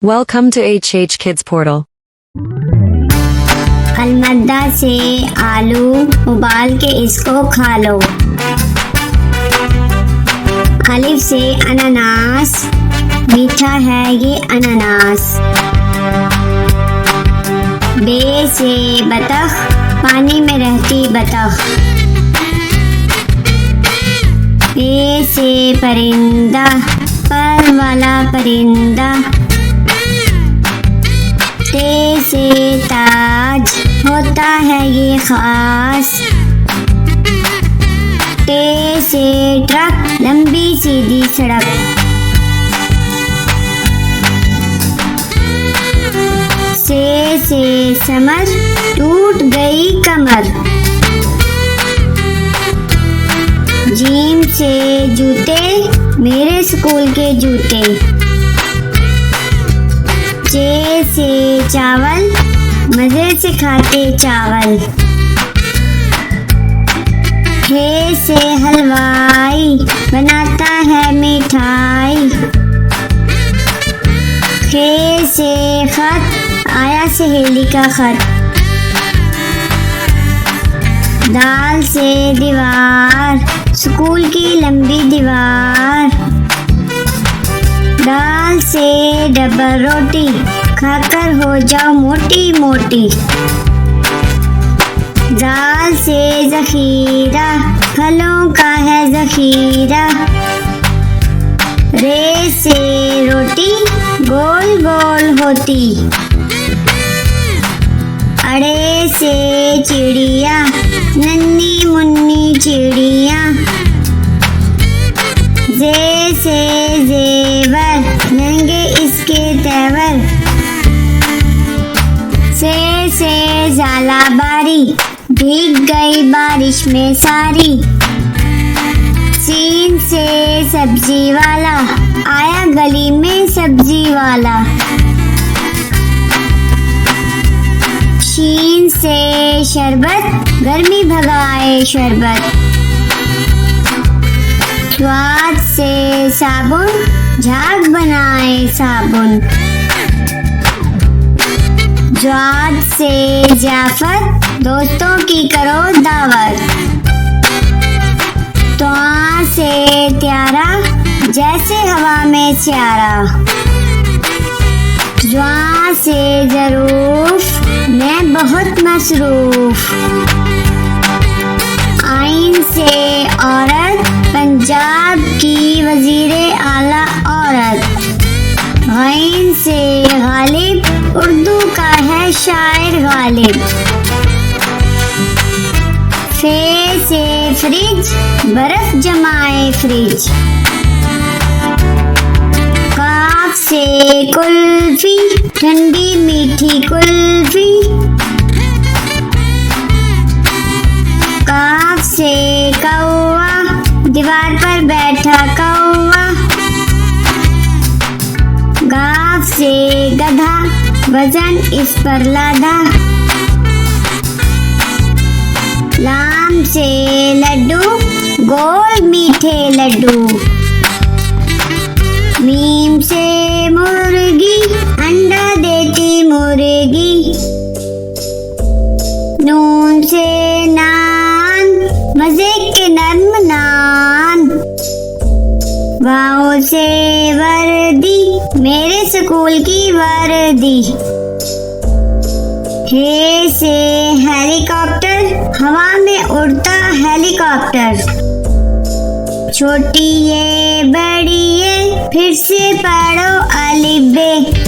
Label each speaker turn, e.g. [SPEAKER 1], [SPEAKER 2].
[SPEAKER 1] Welcome to HH Kids Portal.
[SPEAKER 2] अलमद्दा से आलू उबाल के इसको खा लो। अलिफ से अनानास, मीठा है ये अनानास। बे से बतख, पानी में रहती बतख। पे से परिंदा, पर वाला परिंदा। ते से ताज, होता है ये खास। टे से ट्रक, लंबी सीधी सड़क। से समर, टूट गई कमर। जीम से जूते, मेरे स्कूल के जूते। चे से चावल, मजे से खाते चावल। हे से हलवाई, बनाता है मिठाई। खे से खत, आया सहेली का खत। दाल से दीवार, स्कूल की लंबी दीवार। दाल से डबल रोटी, खाकर हो जाओ मोटी मोटी। दाल से ज़ख़ीरा, फलों का है ज़ख़ीरा। रे से रोटी, गोल गोल होती। अड़े से चिड़िया, नन्ही मुन्नी चिड़िया। जे से जेवर, महंगे इसके तेवर। से जाला बारी, भीग गई बारिश में सारी। सीन से सब्जी वाला, आया गली में सब्जी वाला। शीन से शरबत, गर्मी भगाए शरबत। स्वाद से साबुन, झाग बनाए साबुन। ज्वाद से जाफर, दोस्तों की करो दावत। त्वा से त्यारा, जैसे हवा में स्यारा। ज्वा से ज़रूफ, मैं बहुत मसरूफ। आइन से औरत, पंजाब की वज़ीरे आला औरत। गैन से गालिब, उर्दू का है शायर गालिब। फे से फ्रिज, बर्फ जमाए फ्रिज। काफ से कुल्फी, ठंडी मीठी कुल्फी। काफ से कौवा, दीवार पर बैठा कौवा। गाफ से गधा, वजन इस पर लादा। लाम से लड्डू, गोल मीठे लड्डू। मीम से मुर्गी, अंडा देती मुर्गी। नून से नान, मजे के नर्म नान। वाओ से वर्दी, मेरे स्कूल की वर्दी। हे से हेलीकॉप्टर, हवा में उड़ता हेलीकॉप्टर। छोटी ये बड़ी ये, फिर से पढ़ो अलिफ बे।